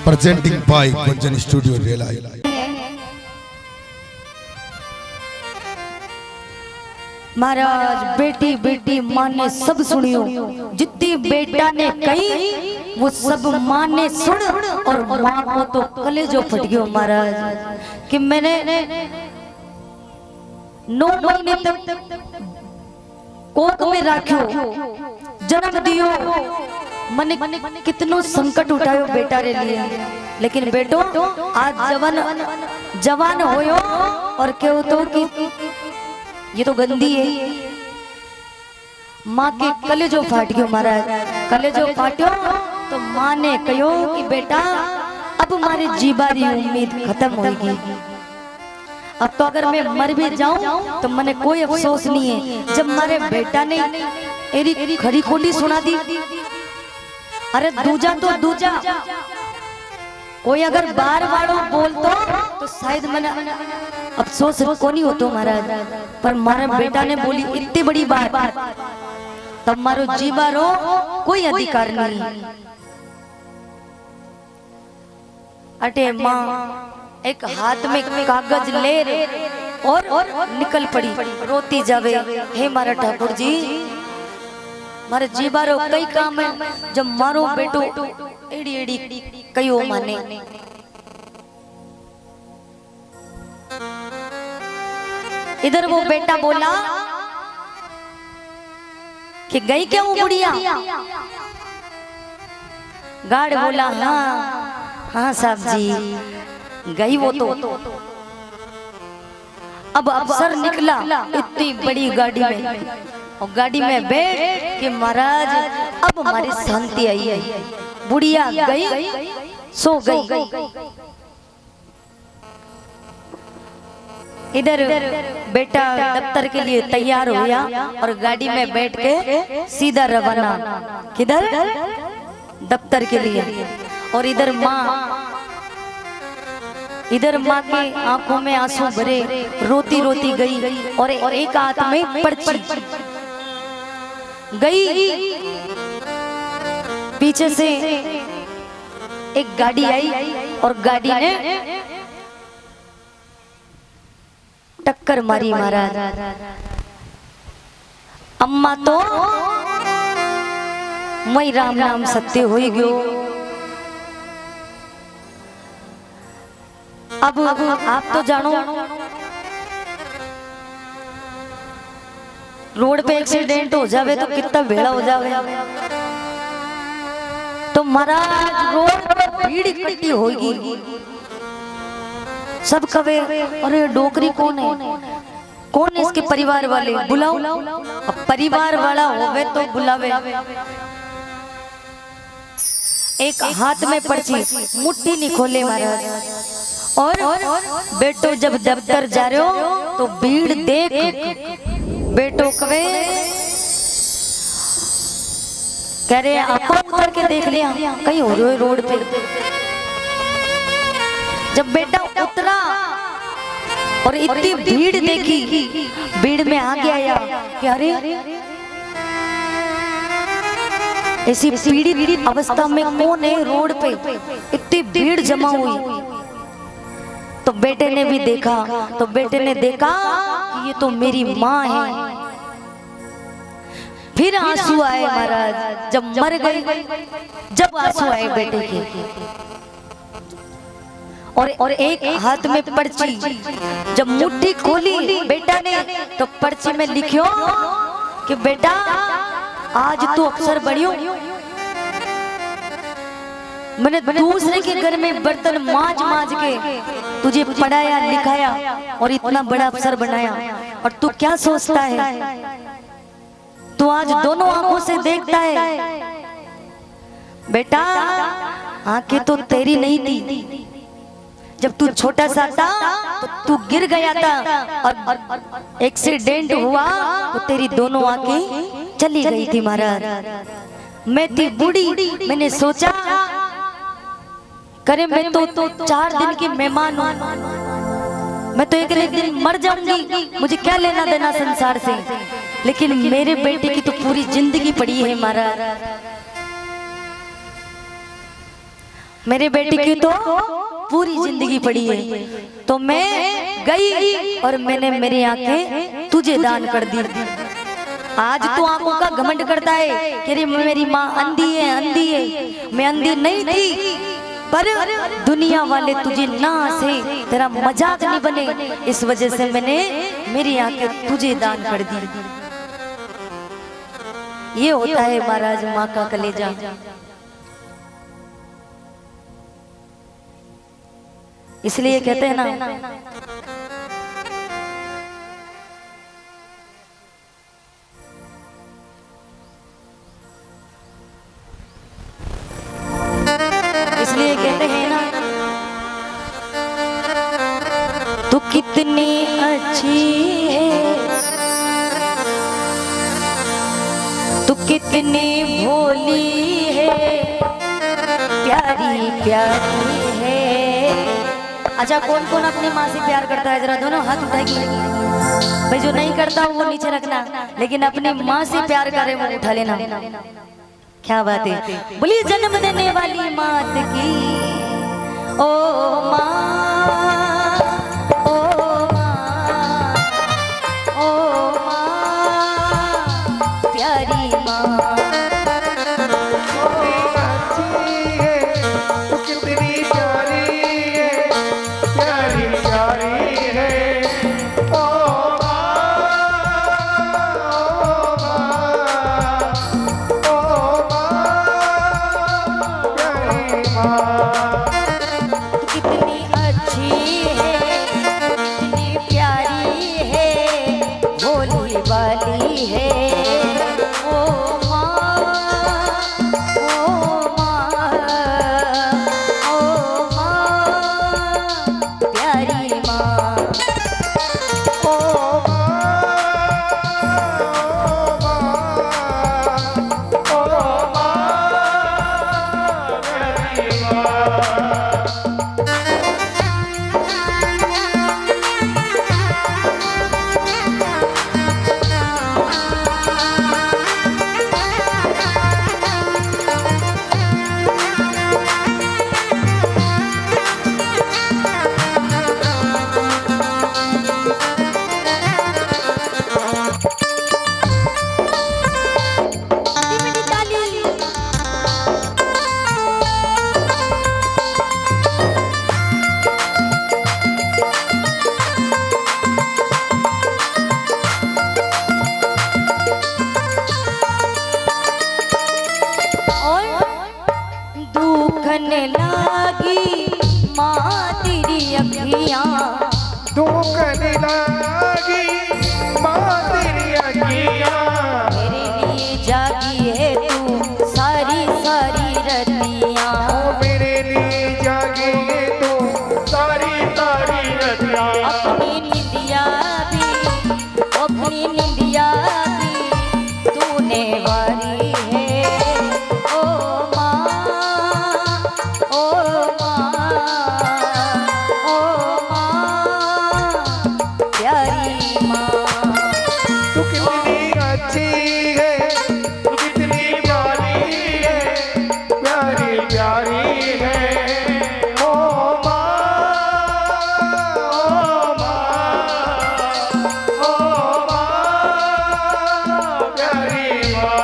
presenting by Gunjan Studio Relay. महाराज बेटी बेटी माँ ने सब सुनियो, जितनी बेटा ने कही वो सब माँ ने सुन, और माँ को तो कलेजो फट गयो महाराज कि मैंने 9 महीने तक कोख में राख्यो, जन्म दियो, मने कितनो संकट उठायो बेटा रे लिए, लेकिन बेटो आज जवान होयो और क्यों तो कि ये तो गंदी है। माँ के कलेजो फाट गयो महाराज, कलेजो फाट्यो तो माँ ने कहो कि बेटा अब हमारी जीवारी उम्मीद खत्म होगी, अब तो अगर मैं मर भी जाऊं तो मने कोई अफसोस नहीं है। जब हमारे बेटा ने एरी खड़ी खोटी सुना दी, अरे दूजा तो दूजा, कोई अगर बार वालों बोलतो तो शायद मैंने अफसोस को नहीं होतो महाराज, पर मारे बेटा ने बोली इतनी बड़ी बात, तब मारो जीवारो कोई अधिकार नहीं। अटे माँ एक हाथ में कागज ले रे और निकल पड़ी, रोती जावे, हे मारा ठाकुर जी मारे जीवारो कई काम है, जब मारो बेटो एड़ी एड़ी कयो माने। इधर वो बेटा बोला कि गई क्या हूँ बुढ़िया, गार्ड बोला हाँ हाँ साहब जी गई वो तो। अब अफसर निकला इतनी बड़ी गाड़ी में, और गाड़ी में बैठ के महाराज अब हमारी शांति आई है, बुढ़िया गई सो गई। इधर बेटा दफ्तर के लिए तैयार हो गया और गाड़ी में बैठ के सीधा रवाना किधर, दफ्तर के लिए। और इधर माँ के आंखों में आंसू भरे, रोती रोती गई, और एक हाथ में पर्ची गई। पीछे से एक गाड़ी आई और गाड़ी ने टक्कर मारी महाराज। अम्मा तो मई राम नाम सत्य हो गयो। अब आप तो जानो रोड पे एक्सीडेंट हो जावे तो कितना भेड़ा हो जावे, तो महाराज रोड पे भीड़ इकट्ठी होगी, सब कवे अरे डोकरी कौन है, कौन है इसके परिवार वाले, बुलाओ। अब परिवार वाला होवे तो बुलावे। एक हाथ में पर्ची, मुट्ठी नहीं खोले महाराज, और बेटो जब दफ्तर जा रहे हो तो भीड़ देख बेटो कवे कह रहे आपको उतर के देख लिया कहीं हो रहे रोड पे। जब बेटा उतरा और इतनी भीड़ देखी, भीड़ में आ गया कि अरे ऐसी पीड़ित अवस्था में कौन है रोड पे, इतनी भीड़ जमा हुई। तो बेटे ने भी देखा, तो बेटे ने देखा कि ये तो मेरी माँ है। फिर आंसू आए महाराज, जब मर गई, जब आंसू आए बेटे के, और एक हाथ में पर्ची, जब मुट्ठी खोली बेटा ने तो पर्ची में लिखियो कि बेटा आज तू अफसर बनियो, मैंने दूसरे के घर में बर्तन मांज मांज के तुझे पढ़ाया लिखाया और इतना बड़ा अफसर बनाया, और तू क्या सोचता है, तू आज दोनों आंखों से देखता है। बेटा आंखें तो तेरी नहीं थी, जब तू छोटा सा था तो तू गिर गया था और एक्सीडेंट हुआ तो तेरी दोनों आंखें चली गई थी महाराज। मैं थी बूढ़ी, मैंने सोचा करे मैं तो 4 दिन की मेहमान हूँ, मैं तो एक दिन मर जाऊंगी, मुझे क्या लेना देना संसार से, लेकिन मेरे बेटे की तो पूरी जिंदगी पड़ी है महाराज। मेरे बेटी की तो पूरी जिंदगी पड़ी है, तो मैं गई और मैंने मेरी आंखें तुझे दान कर दी। आज तू आंखों का घमंड करता है कि मेरी माँ अंधी है, अंधी है। मैं अंधी नहीं थी, पर दुनिया वाले तुझे ना से तेरा मजाक नहीं बने, इस वजह से मैंने मेरी आंखें तुझे दान कर दी। ये होता है महाराज माँ का कलेजा। इसलिए कहते हैं ना, इसलिए कहते हैं ना, तू कितनी अच्छी है, तू कितनी भोली है, प्यारी प्यारी है। अच्छा, कौन कौन अपनी माँ से प्यार करता है? जरा दोनों हाथ उठाइए भाई। जो नहीं करता वो नीचे रखना, लेकिन अपनी माँ से प्यार करे वो उठा लेना। क्या बात है। बोलिए जन्म देने वाली मात की, ओ माँ, ओ माँ, ओ माँ, प्यारी माँ। लागी माँ तेरी अखियाँ, दुखने लागी माँ तेरी अखियाँ, मेरे लिए जागी है तू सारी सारी रतियाँ, मेरे लिए जागी है तू सारी सारी रतियाँ। अपनी निंदिया भी, अपनी निंदिया भी तूने वारी है। ओ माँ, ओ माँ, ओ माँ, प्यारी माँ। तू कितनी अच्छी है, तू कितनी प्यारी है, प्यारी प्यारी है। ओ माँ, ओ माँ, ओ माँ, प्यारी माँ।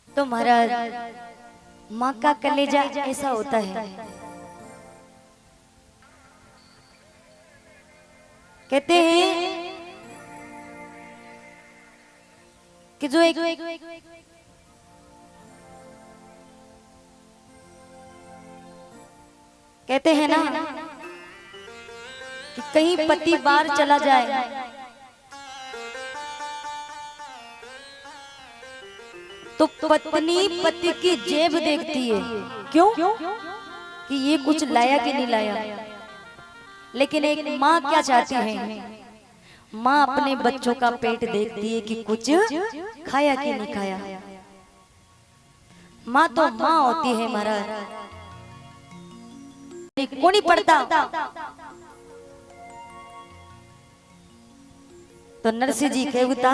तो महाराज माँ का कलेजा ऐसा होता है। कहते हैं कि जो एक कहते हैं ना कि कहीं पति बाहर चला जाए तो पत्नी पति की जेब देखती है। क्यों? कि ये कुछ लाया कि नहीं लाया। लेकिन एक माँ क्या चाहती है? माँ अपने बच्चों का पेट देखती है कि कुछ खाया कि नहीं खाया। माँ तो माँ होती है महाराज, कोनी पड़ता। तो नरसिंह जी कहता,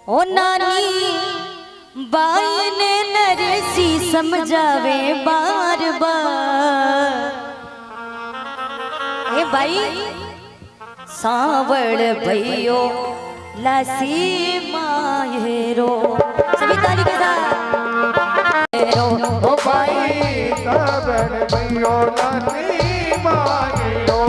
ओ नानी बाई ने नरसिंह समझावे बार बार, ए भाई सावड़ भैयो लासी मायरो। सभी ताली के साथ। ओ भाई सावड़ भैयो लासी मायरो।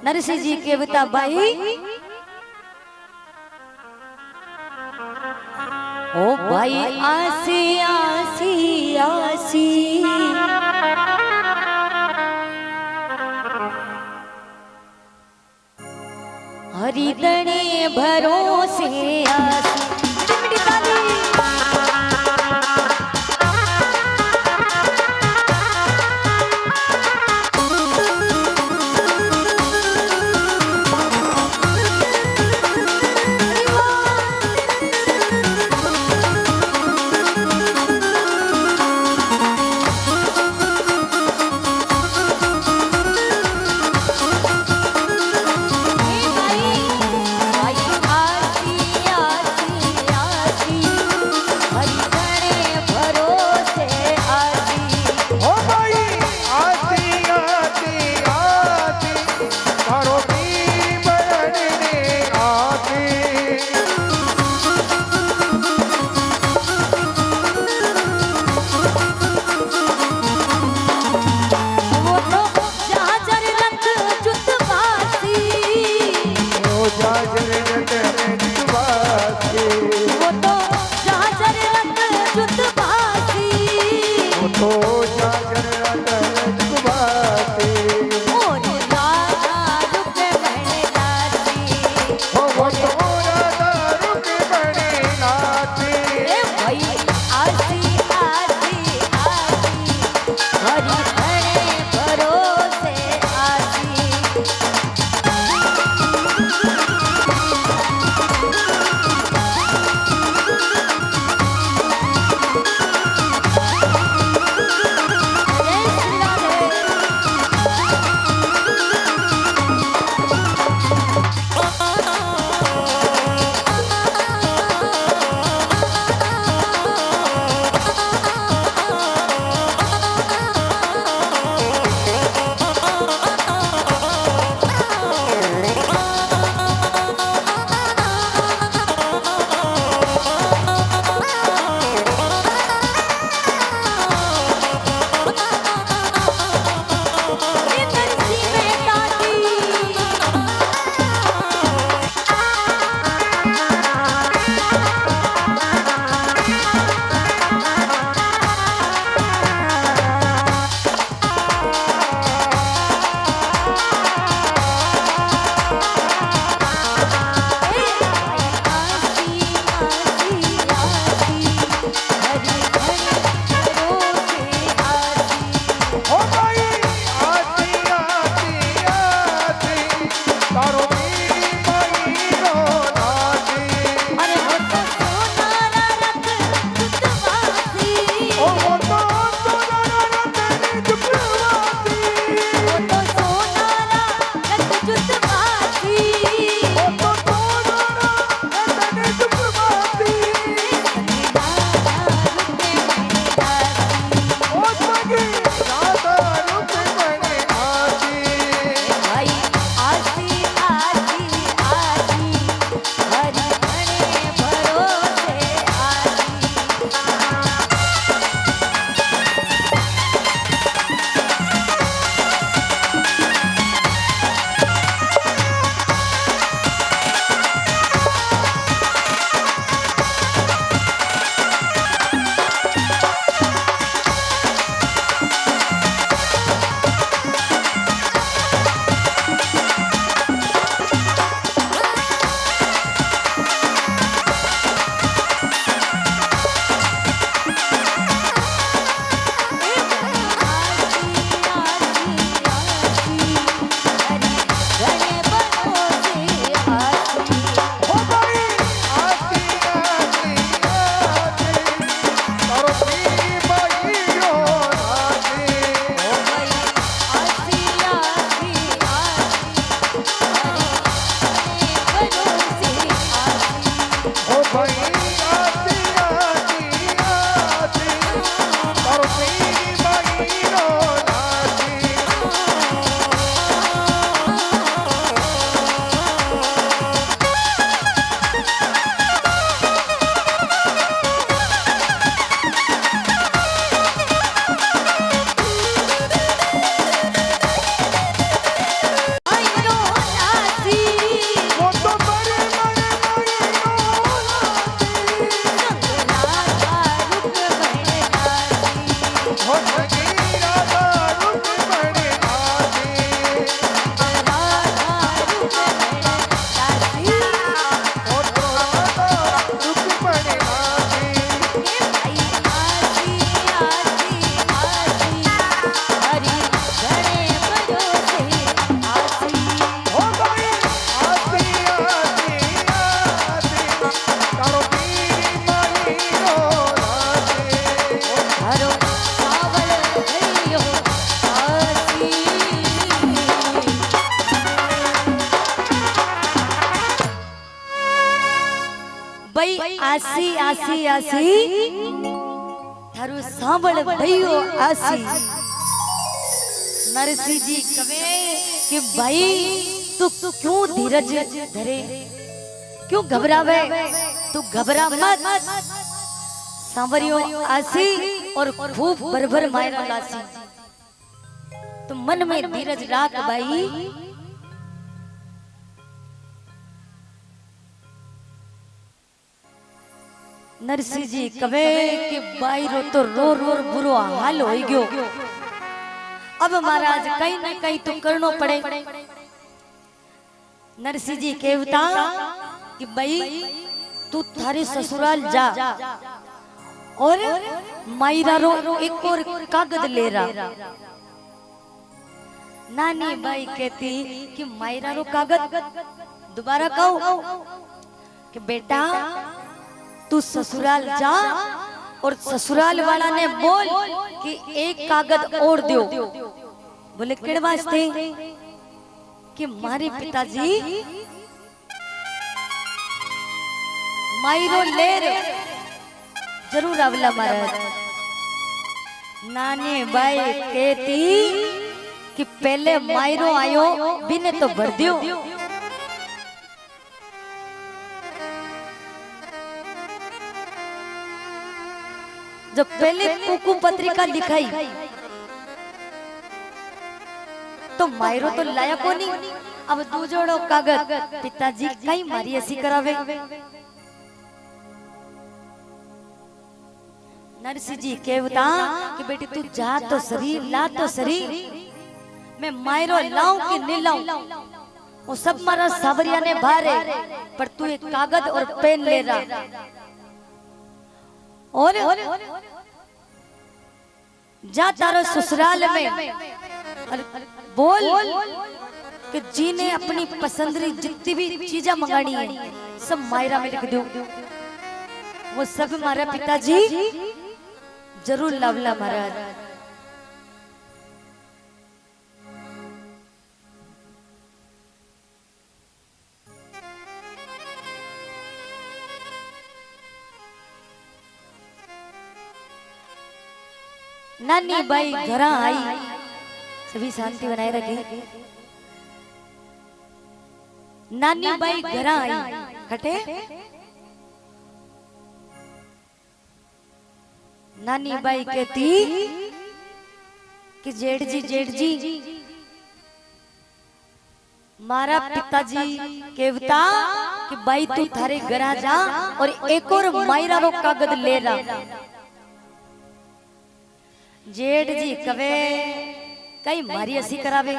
नरसिंह जी के बता भाई, ओ भाई आसी आसी आसी, हरिदने भरोसे आसी। आसी आसी आसी थारू सांभळ भइयो आसी। नरसिंह जी कहे कि भाई तू क्यों धीरज धरे, क्यों घबरावे, तू घबरा मत। सांवरियो आसी और खूब भर मायरा लासी। तो मन में धीरज राख भाई। नरसिंह जी कहे कि बाई रो तो रो रो बुरो हाल हो गयो। अब महाराज कहीं न कहीं तो करनो पड़े। नरसिंह जी कहता कि भाई तू थारे ससुराल जा और मायरा रो एक और कागज ले रहा। नानी बाई कहती कि मायरा रो कागज, दोबारा कहो कि बेटा तू ससुराल जा और ससुराल वाला ने बोल कि एक कागज और दो। बोले केड़ वास्ते? कि मारे पिताजी मायरो ले रे। जरूर आवला महाराज। नानी बाई कहती कि पहले मायरो आयो बिने तो भर दियो। जब पहले कुकु पत्रिका दिखाई तो मायरो तो लाया को नहीं। अब दूजोड़ो कागज पिताजी कई मारी ऐसी करावे। नरसिंह जी कहता कि बेटी तू जा तो सरी, ला तो सरी, मैं मायरो लाऊं कि नहीं लाऊं वो सब मारा सावरिया ने भारे, पर तू एक कागज और पेन ले रहा और जा तारो ससुराल में और बोल कि जी ने अपनी पसंदरी जितनी भी चीजें मंगानी है सब मायरा में लिख दो। वो सब हमारा पिताजी जरूर लावला महाराज। नानी बाई घर आई, सभी शांति बनाए रखे। नानी बाई घर आई कटे। नानी बाई कहती कि जेठ जी मारा पिताजी कहता कि बाई तू थारे घर आ जा और एक और मायरा रो कागज ले रहा। जेठ जी कवे कई मारी ऐसी करावे।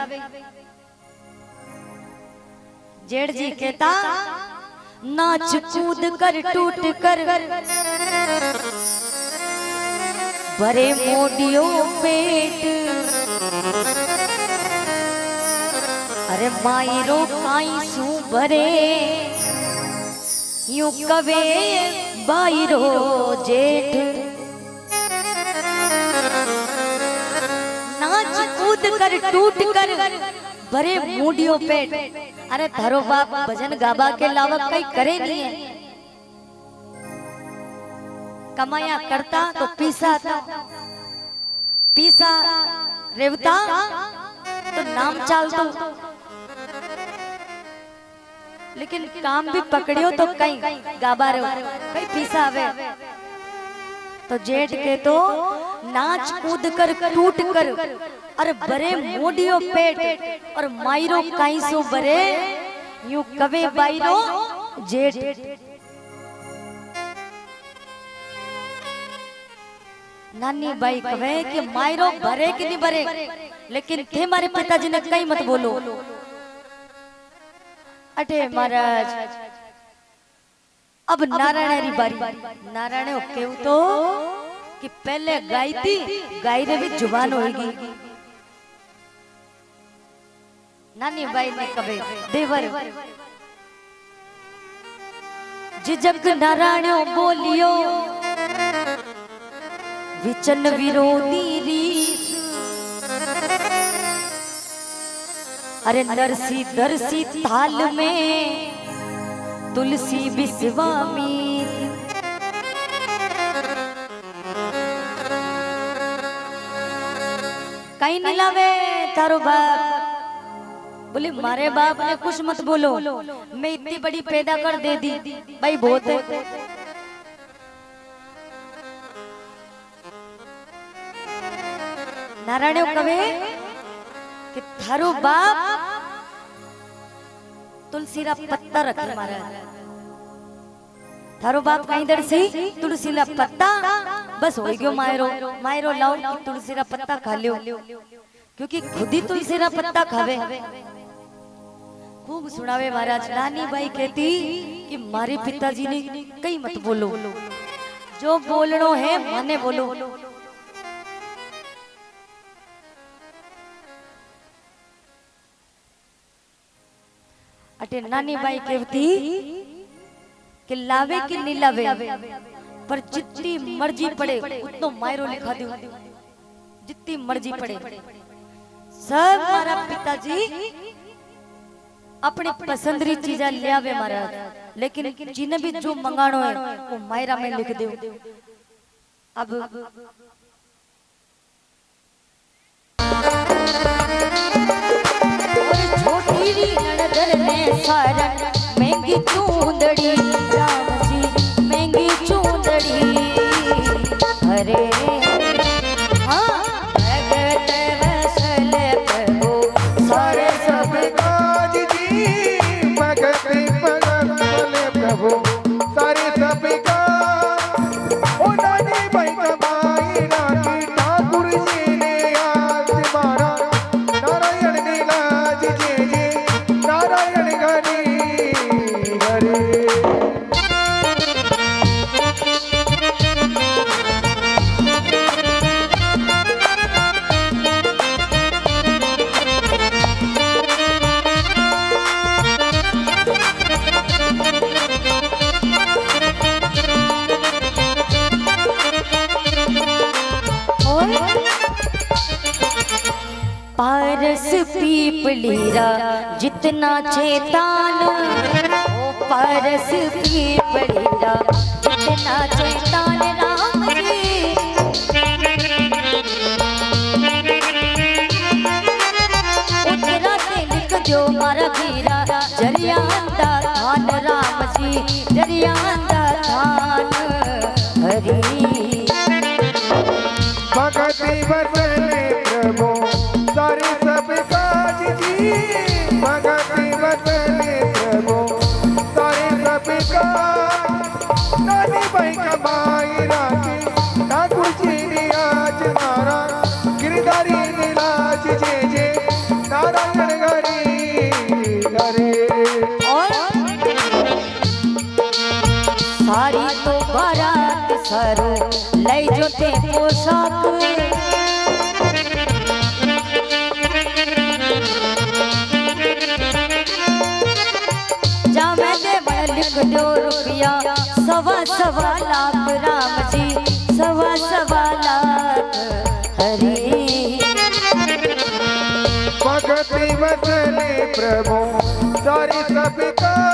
जेठ जी कहता नाच कूद कर टूट कर भरे मोडियो पेट। अरे मायरो काई सू भरे यूं कवे बाईरो जेठ। नाच कूद कर टूट कर भरे मुंडियों पेट। अरे थारो बाप भजन गाबा के लावा कई करे नहीं है। कमाया करता तो पीसा रेवता तो नाम चालतो, लेकिन काम भी पकड़ियो तो कई गाबा रो कई पीसा आवे। तो जेठ के तो नाच कूद कर टूट कर और बरे मोडियो पेट और मायरो काईसो बरे यूं कवे बाईरो जेठ। नानी बाई कहे कि मायरो भरे कि नहीं भरे, लेकिन थे मारे पिताजी ने कहीं मत बोलो। अटे महाराज अब नारायण री बारी। नारायण केव तो कि पहले गाय थी, गाय रे भी जुबान होगी। नानी बाई ने कहे देवर जिजक नारायण बोलियो विचन विरोधी रीस। अरे नरसी दरसी थाल में तुलसी बिस्वामी। कहीं नहीं लावे तारो बाप। बोले मारे बाप ने कुछ मत बोलो, मैं इतनी बड़ी पैदा कर दे दी भाई बहुत है। नारायण कहे कि थारो बाप तुलसी रा पत्ता रखे मारा, थारो बाप कहीं दर से तुलसी रा पत्ता बस हो गयो मायरो मायरो लाओ कि तुलसी रा पत्ता खा लियो, क्योंकि खुद ही तुलसी रा पत्ता खावे। खूब सुनावे महाराज। नानी बाई कहती कि मारे पिताजी ने कहीं मत बोलो, जो बोलनो है माने बोलो। अटे नानी बाई कहती कि लावे कि नहीं लावे, पर जितनी मर्जी पड़े उतना मायरो लिखा दो, जितनी मर्जी पड़े। सब मारा पिताजी अपने पसंदरी चीजा ले आवे महाराज, लेकिन जिन्हें भी जो मंगानो है वो मायरा में लिख दो। अब छोटी नड़दर ने सारा महंगी चूंदड़ी, राम जी महंगी चूंदड़ी। अरे हाँ भगत वसल प्रभु सारे सब काज जी, भगत वसल प्रभु सारे सब काज। ओ नानी बाई कमाई राखी ठाकुर जी ने आज मारा, नारायण ने लाज जे जे नारायण घनी हरे। पारस पीपलीरा जितना चेतान, ओ पारस पीपलीरा जितना चेतान राम जी। उतरा से लिख जो मारा वीरा जरियांदा धान राम जी, जरियांदा धान हरी। भगति वसले प्रभु सारे सब काज जी, भगति वसले प्रभु सारे सब काज। नानी बाई कमाई राखी ठाकुर जी ने आज मारा, गिरधारी ने लाज जे जे नारायण घरी हरे। और सारी तो बारात सरो लई जो ते पोशाक, जा मैं दे बड़ लिख दो रुपया सवा सवा लाख राम जी, सवा सवा लाख हरी। भगति वसले प्रभु सारे सब काज